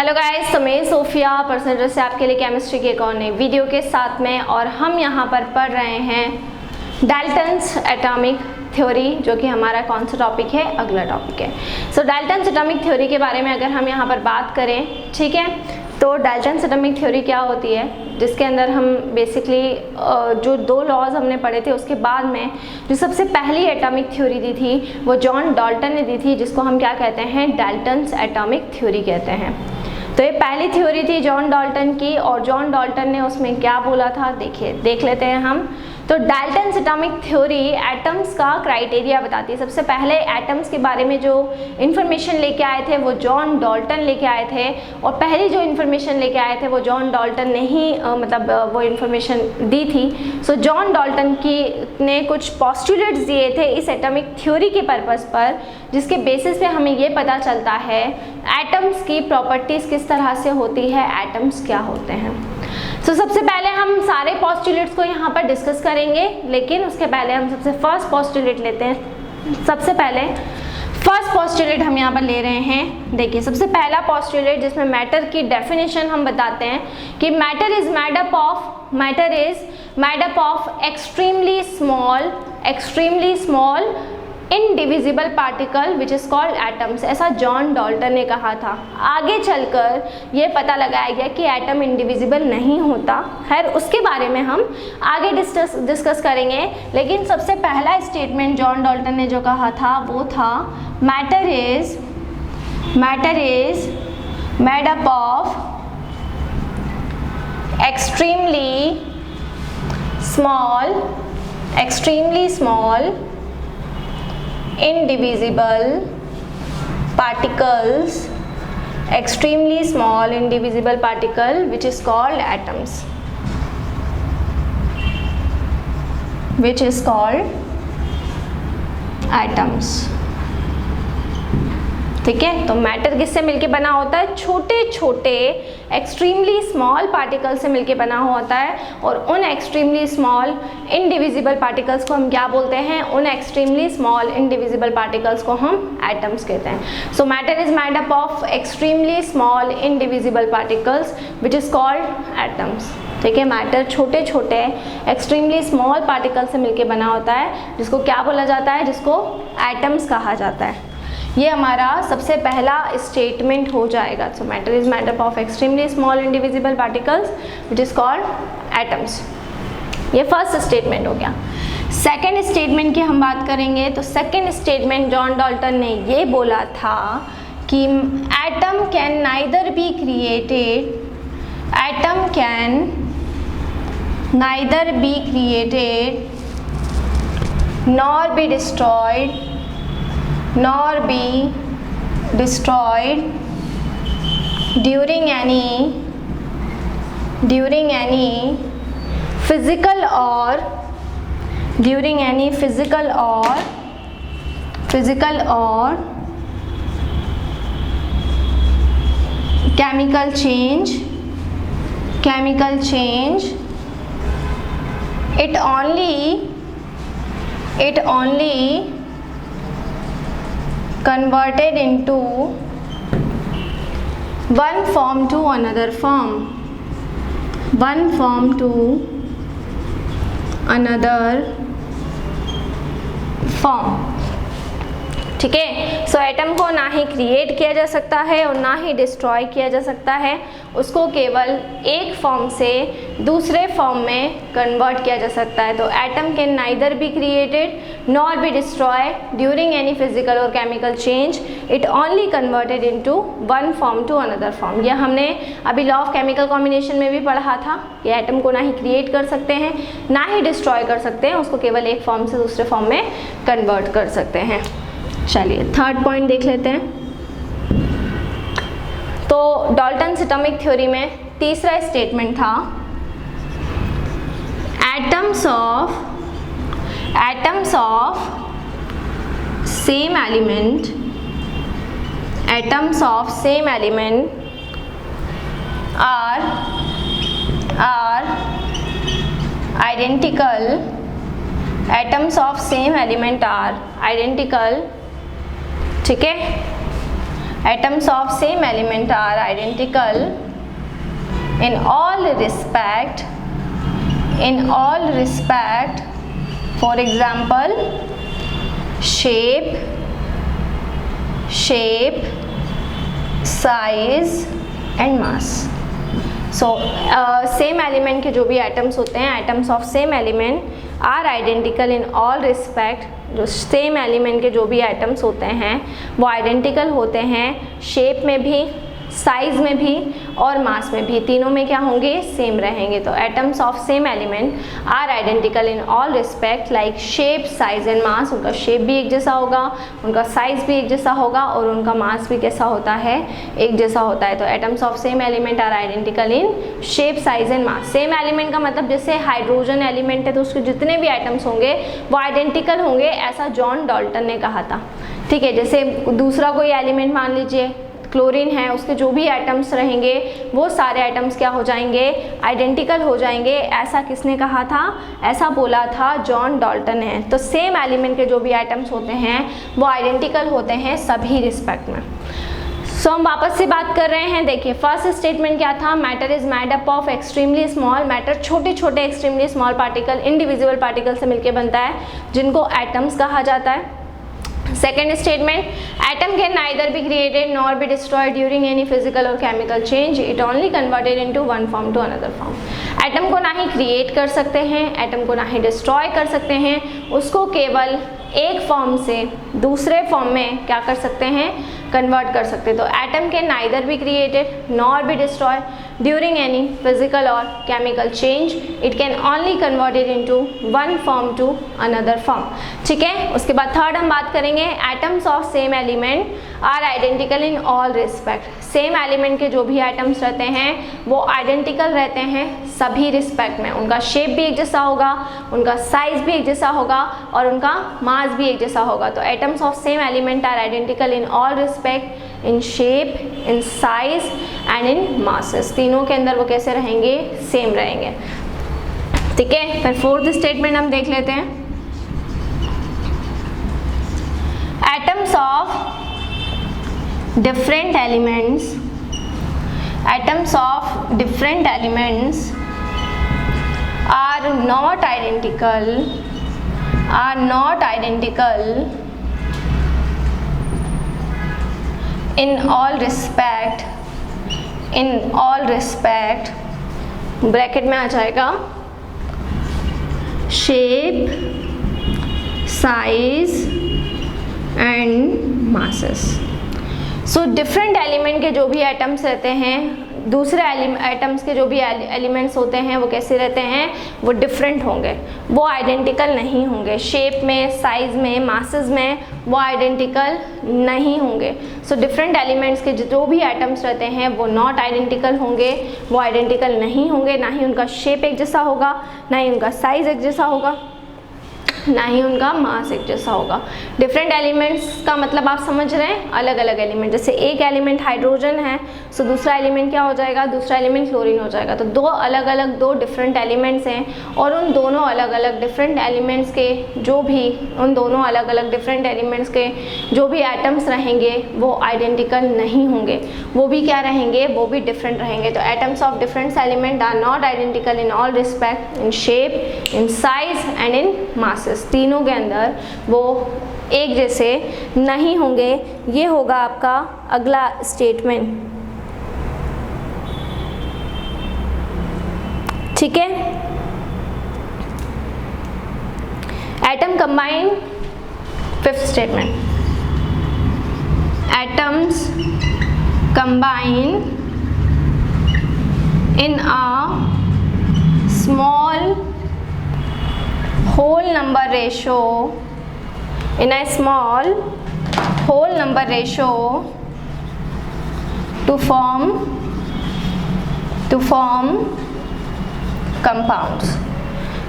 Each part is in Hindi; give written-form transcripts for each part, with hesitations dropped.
हेलो गाइस, तो मैं सोफिया परसेंटेज से आपके लिए केमिस्ट्री के एक और नए वीडियो के साथ में, और हम यहाँ पर पढ़ रहे हैं डाल्टन्स एटॉमिक थ्योरी, जो कि हमारा कौन सा टॉपिक है, अगला टॉपिक है। सो डाल्टन्स एटॉमिक थ्योरी के बारे में अगर हम यहाँ पर बात करें, ठीक है, तो डाल्टन्स एटॉमिक थ्योरी क्या होती है, जिसके अंदर हम बेसिकली जो दो लॉज हमने पढ़े थे उसके बाद में जो सबसे पहली एटॉमिक थ्योरी दी थी वो जॉन डाल्टन ने दी थी, जिसको हम क्या कहते हैं, डाल्टन्स एटॉमिक थ्योरी कहते हैं। तो ये पहली थ्योरी थी जॉन डाल्टन की, और जॉन डाल्टन ने उसमें क्या बोला था देख लेते हैं हम। तो डाल्टन्स एटॉमिक थ्योरी एटम्स का क्राइटेरिया बताती है। सबसे पहले एटम्स के बारे में जो इन्फॉर्मेशन लेके आए थे वो जॉन डाल्टन लेके आए थे, और पहली जो इन्फॉर्मेशन लेके आए थे वो जॉन डाल्टन ने ही वो इन्फॉर्मेशन दी थी। सो जॉन डाल्टन ने कुछ पॉस्टुलेट्स दिए थे इस एटॉमिक थ्योरी के पर्पस पर, जिसके बेसिस पे हमें ये पता चलता है एटम्स की प्रॉपर्टीज़ किस तरह से होती है, एटम्स क्या होते हैं। तो सबसे पहले हम सारे पॉस्टुलेट्स को यहाँ पर डिस्कस करेंगे, लेकिन उसके पहले हम सबसे फर्स्ट पॉस्टुलेट लेते हैं। सबसे पहले फर्स्ट पॉस्टुलेट हम यहाँ पर ले रहे हैं। देखिए, सबसे पहला पॉस्टुलेट जिसमें मैटर की डेफिनेशन हम बताते हैं कि matter is made up of extremely small indivisible particle which is called atoms, ऐसा जॉन डाल्टन ने कहा था। आगे चलकर ये पता लगाया गया कि एटम इंडिविजिबल नहीं होता। खैर, उसके बारे में हम आगे डिस्कस करेंगे, लेकिन सबसे पहला स्टेटमेंट जॉन डाल्टन ने जो कहा था वो था matter is made up of extremely small indivisible particles, extremely small indivisible particle which is called atoms, ठीक है। तो मैटर किससे मिलके बना होता है, छोटे छोटे एक्सट्रीमली स्मॉल पार्टिकल से मिलके बना होता है, और उन एक्सट्रीमली स्मॉल इनडिविजिबल पार्टिकल्स को हम क्या बोलते हैं, उन एक्सट्रीमली स्मॉल इनडिविजिबल पार्टिकल्स को हम एटम्स कहते हैं। सो matter is made up of extremely small indivisible particles which is called atoms, ठीक है। मैटर छोटे छोटे एक्सट्रीमली स्मॉल पार्टिकल से मिलके बना होता है, जिसको क्या बोला जाता है, जिसको एटम्स कहा जाता है। ये हमारा सबसे पहला स्टेटमेंट हो जाएगा। सो matter is made up of extremely small indivisible particles which is called atoms. ये फर्स्ट स्टेटमेंट हो गया। सेकेंड स्टेटमेंट की हम बात करेंगे, तो सेकेंड स्टेटमेंट जॉन डाल्टन ने ये बोला था कि atom can neither be created nor be destroyed during any physical or chemical change. It only converted into one form to another form, ठीक है। सो एटम को ना ही क्रिएट किया जा सकता है और ना ही डिस्ट्रॉय किया जा सकता है, उसको केवल एक फॉर्म से दूसरे फॉर्म में कन्वर्ट किया जा सकता है। तो atom can neither be created nor be destroy during any physical और chemical change, it only converted into one form to another form. यह हमने अभी लॉ ऑफ केमिकल कॉम्बिनेशन में भी पढ़ा था कि एटम को ना ही क्रिएट कर सकते हैं ना ही डिस्ट्रॉय कर सकते हैं, उसको केवल एक फॉर्म से दूसरे फॉर्म में कन्वर्ट कर सकते हैं। चलिए थर्ड पॉइंट देख लेते हैं। तो डाल्टन्स एटॉमिक थ्योरी में तीसरा स्टेटमेंट था atoms of same element are identical, atoms of same element are identical, ठीक है, Atoms of same element are identical in all respect. For example, shape, size and mass. So same element के जो भी एटम्स होते हैं, atoms of same element are identical in all respect. जो सेम एलिमेंट के जो भी एटम्स होते हैं वो आइडेंटिकल होते हैं शेप में भी, साइज में भी और मास में भी, तीनों में क्या होंगे, सेम रहेंगे। तो atoms of same element are identical in all respect like shape, size and mass. उनका शेप भी एक जैसा होगा, उनका साइज भी एक जैसा होगा और उनका मास भी कैसा होता है, एक जैसा होता है। तो atoms of same element are identical in shape, size and mass. Same element का मतलब जैसे हाइड्रोजन एलिमेंट है तो उसके जितने भी एटम्स होंगे वो आइडेंटिकल होंगे, ऐसा जॉन डाल्टन ने कहा था। ठीक है, जैसे दूसरा कोई एलिमेंट मान लीजिए क्लोरीन है, उसके जो भी एटम्स रहेंगे वो सारे एटम्स क्या हो जाएंगे, आइडेंटिकल हो जाएंगे। ऐसा किसने कहा था, ऐसा बोला था जॉन डाल्टन ने। तो सेम एलिमेंट के जो भी एटम्स होते हैं वो आइडेंटिकल होते हैं सभी रिस्पेक्ट में। सो हम वापस से बात कर रहे हैं। देखिए फर्स्ट स्टेटमेंट क्या था, matter is made up of extremely small, matter छोटे छोटे extremely small particle, indivisible particle से मिलकर बनता है जिनको एटम्स कहा जाता है। Second statement, atom can neither be created nor be destroyed during any physical और chemical change, it only converted into one form to another form. Atom को ना ही क्रिएट कर सकते हैं, एटम को ना ही डिस्ट्रॉय कर सकते हैं, उसको केवल एक फॉर्म से दूसरे फॉर्म में क्या कर सकते हैं, कन्वर्ट कर सकते हैं। तो atom can neither be created nor be destroy during any physical और chemical change, it can only converted into one form to another form. ठीक है, उसके बाद थर्ड हम बात करेंगे, atoms of same element are identical in all respect. Same element के जो भी एटम्स रहते हैं वो आइडेंटिकल रहते हैं सभी रिस्पेक्ट में। उनका शेप भी एक जैसा होगा, उनका साइज भी एक जैसा होगा और उनका मास भी एक जैसा होगा। तो atoms of same element are identical in all respect, in shape, in size and in masses. तीनों के अंदर वो कैसे रहेंगे, सेम रहेंगे। ठीक है, फिर फोर्थ स्टेटमेंट हम देख लेते हैं। Atoms of different elements are not identical in all respect bracket में आ जाएगा shape, size and masses. So different element के जो भी एटम्स रहते हैं, दूसरे एटम्स के जो भी एलिमेंट्स होते हैं वो कैसे रहते हैं, वो डिफरेंट होंगे, वो आइडेंटिकल नहीं होंगे। शेप में, साइज में, मासेस में वो आइडेंटिकल नहीं होंगे। सो डिफरेंट एलिमेंट्स के जो भी एटम्स रहते हैं वो नॉट आइडेंटिकल होंगे, वो आइडेंटिकल नहीं होंगे, ना ही उनका शेप एक जैसा होगा, ना ही उनका साइज एक जैसा होगा, ना ही उनका मास एक जैसा होगा। डिफरेंट एलिमेंट्स का मतलब आप समझ रहे हैं, अलग अलग एलिमेंट। जैसे एक एलिमेंट हाइड्रोजन है सो दूसरा एलिमेंट क्या हो जाएगा, दूसरा एलिमेंट क्लोरीन हो जाएगा। तो दो अलग अलग दो डिफरेंट एलिमेंट्स हैं और उन दोनों अलग अलग डिफरेंट एलिमेंट्स के जो भी एटम्स रहेंगे वो आइडेंटिकल नहीं होंगे, वो भी क्या रहेंगे, वो भी डिफरेंट रहेंगे। तो atoms of different element are not identical in all respect, in shape, in size and in masses. तीनों के अंदर वो एक जैसे नहीं होंगे। ये होगा आपका अगला स्टेटमेंट। ठीक है, atom combine, fifth statement, atoms combine in a small whole number ratio, in a small whole number ratio to form compounds।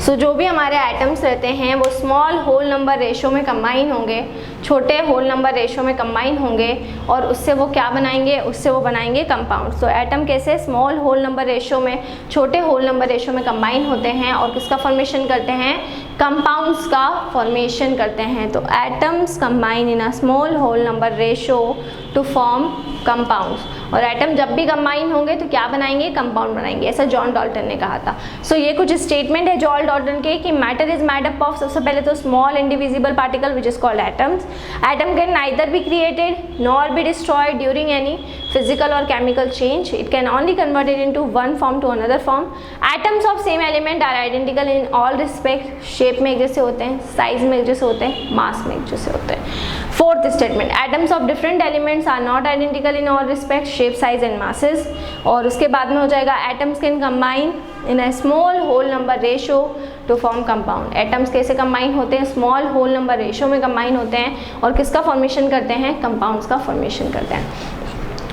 सो जो भी हमारे एटम्स रहते हैं वो स्मॉल होल नंबर रेशो में कंबाइन होंगे, छोटे होल नंबर रेशो में कंबाइन होंगे और उससे वो क्या बनाएंगे, उससे वो बनाएंगे कंपाउंड्स। तो एटम कैसे स्मॉल होल नंबर रेशो में, छोटे होल नंबर रेशो में कंबाइन होते हैं और किसका फॉर्मेशन करते हैं, कंपाउंड्स का फॉर्मेशन करते हैं। तो atoms combine in a small whole number ratio to form compounds. और एटम जब भी कंबाइन होंगे तो क्या बनाएंगे, कंपाउंड बनाएंगे, ऐसा जॉन डाल्टन ने कहा था। सो ये कुछ स्टेटमेंट है जॉन डाल्टन के कि matter is made up of, सबसे पहले तो small indivisible particle which is called atoms. Atom can neither be created nor be destroyed during any physical और chemical change, it can only converted into one form to another form. Atoms of same element are identical in all respect, shape में एक जैसे होते हैं, साइज में एक जैसे होते हैं, मास में एक जैसे होते हैं। Fourth statement, atoms of different elements are not identical in all respect, shape, size and masses. और उसके बाद में हो जाएगा atoms can combine in a small whole number ratio to form compound. Atoms कैसे कंबाइन होते हैं, स्मॉल होल नंबर रेशो में कंबाइन होते हैं और किसका फॉर्मेशन करते हैं, कंपाउंड्स का फॉर्मेशन करते हैं।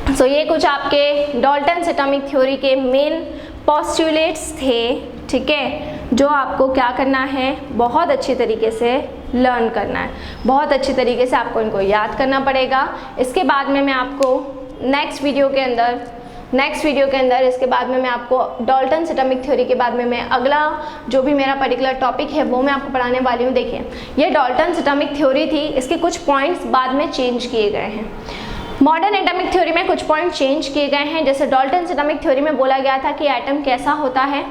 सो ये कुछ आपके डाल्टन्स एटॉमिक थ्योरी के मेन पोस्टुलेट्स थे, ठीक है, जो आपको क्या करना है, बहुत अच्छी तरीके से लर्न करना है, बहुत अच्छी तरीके से आपको इनको याद करना पड़ेगा। इसके बाद में मैं आपको नेक्स्ट वीडियो के अंदर इसके बाद में मैं आपको डाल्टन्स एटॉमिक थ्योरी के बाद में मैं अगला जो भी मेरा पर्टिकुलर टॉपिक है वो मैं आपको पढ़ाने वाली हूँ। देखिए ये डाल्टन्स एटॉमिक थ्योरी थी, इसके कुछ पॉइंट्स बाद में चेंज किए गए हैं। मॉडर्न एटॉमिक थ्योरी में कुछ पॉइंट चेंज किए गए हैं। जैसे डाल्टन्स एटॉमिक थ्योरी में बोला गया था कि एटम कैसा होता है,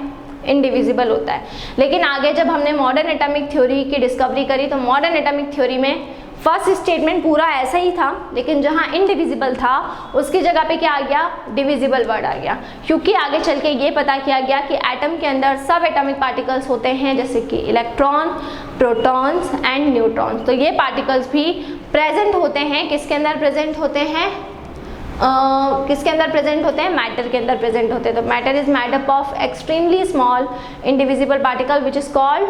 इनडिविजिबल होता है। लेकिन आगे जब हमने मॉडर्न एटॉमिक थ्योरी की डिस्कवरी करी तो मॉडर्न एटॉमिक थ्योरी में फर्स्ट स्टेटमेंट पूरा ऐसा ही था, लेकिन जहाँ इनडिविजिबल था उसकी जगह पे क्या आ गया, डिविजिबल वर्ड आ गया, क्योंकि आगे चल के ये पता किया गया कि एटम के अंदर सब एटॉमिक पार्टिकल्स होते हैं, जैसे कि इलेक्ट्रॉन, प्रोटॉन्स एंड न्यूट्रॉन्स। तो ये पार्टिकल्स भी प्रेजेंट होते हैं, किसके अंदर प्रेजेंट होते हैं, किसके अंदर प्रेजेंट होते हैं, मैटर के अंदर प्रेजेंट होते हैं। तो matter is made up of extremely small indivisible particle which is called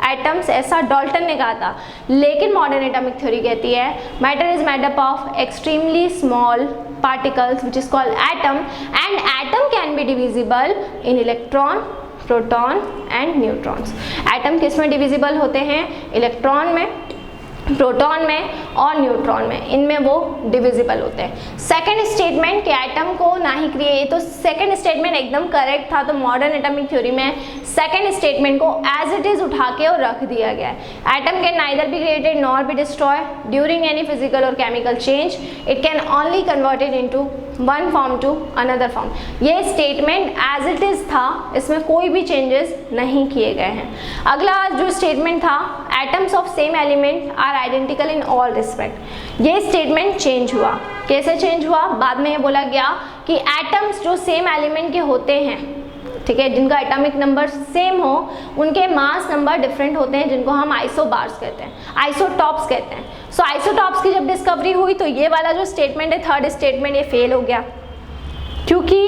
atoms, ऐसा डाल्टन ने कहा था। लेकिन मॉडर्न एटॉमिक थ्योरी कहती है matter is made up of extremely small particles which is called atom, and atom can be divisible in electron, proton and neutrons. Atom किस में डिविजिबल होते हैं, इलेक्ट्रॉन में, प्रोटॉन में और न्यूट्रॉन में, इनमें वो डिविजिबल होते हैं। सेकंड स्टेटमेंट कि एटम को ना ही क्रिएट, तो सेकंड स्टेटमेंट एकदम करेक्ट था। तो मॉडर्न एटॉमिक थ्योरी में सेकंड स्टेटमेंट को एज इट इज उठा के और रख दिया गया है। Atom can neither be created nor be destroyed during any physical और chemical change, it can only converted into one form to another form. ये स्टेटमेंट एज इट इज था, इसमें कोई भी चेंजेस नहीं किए गए हैं। अगला जो स्टेटमेंट था, atoms of same element are identical in all respect, ये स्टेटमेंट चेंज हुआ। कैसे चेंज हुआ, बाद में ये बोला गया कि एटम्स जो सेम एलिमेंट के होते हैं, ठीक है, जिनका एटॉमिक नंबर सेम हो, उनके मास नंबर डिफरेंट होते हैं, जिनको हम आइसोबार्स कहते हैं, आइसोटॉप्स कहते हैं। सो आइसोटॉप्स की जब डिस्कवरी हुई तो ये वाला जो स्टेटमेंट है, थर्ड स्टेटमेंट, ये फेल हो गया, क्योंकि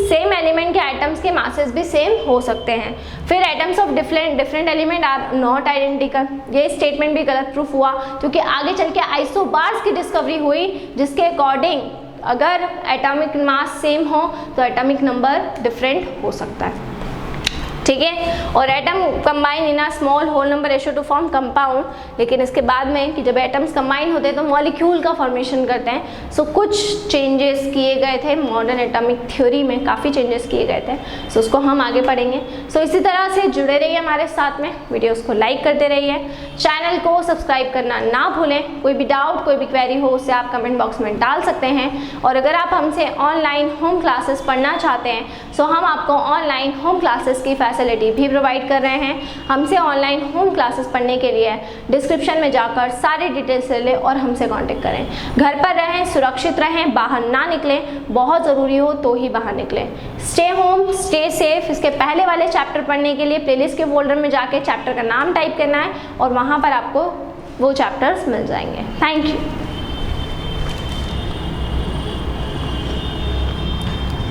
सेम एलिमेंट के एटम्स के मासेस भी सेम हो सकते हैं। फिर atoms of different element are not identical, ये स्टेटमेंट भी गलत प्रूफ हुआ, क्योंकि आगे चल के आइसोबार्स की डिस्कवरी हुई, जिसके अकॉर्डिंग अगर एटॉमिक मास सेम हो तो एटॉमिक नंबर डिफरेंट हो सकता है, ठीक है। और atom combine in a small whole number ratio to form compound, लेकिन इसके बाद में कि जब एटम्स कंबाइन होते हैं तो मॉलिक्यूल का फॉर्मेशन करते हैं। सो कुछ चेंजेस किए गए थे मॉडर्न एटॉमिक थ्योरी में, काफ़ी चेंजेस किए गए थे। सो उसको हम आगे पढ़ेंगे। सो इसी तरह से जुड़े रहिए हमारे साथ में, वीडियोस को लाइक करते रहिए, चैनल को सब्सक्राइब करना ना भूलें। कोई भी डाउट, कोई भी क्वेरी हो उसे आप कमेंट बॉक्स में डाल सकते हैं। और अगर आप हमसे ऑनलाइन होम क्लासेस पढ़ना चाहते हैं, सो हम आपको ऑनलाइन होम क्लासेस की फैसिलिटी भी प्रोवाइड कर रहे हैं। हमसे ऑनलाइन होम क्लासेस पढ़ने के लिए डिस्क्रिप्शन में जाकर सारी डिटेल्स ले लें और हमसे कांटेक्ट करें। घर पर रहें, सुरक्षित रहें, बाहर ना निकलें, बहुत ज़रूरी हो तो ही बाहर निकलें। Stay home, stay safe. इसके पहले वाले चैप्टर पढ़ने के लिए प्लेलिस्ट के फोल्डर में जाके चैप्टर का नाम टाइप करना है और वहाँ पर आपको वो चैप्टर्स मिल जाएंगे। Thank you.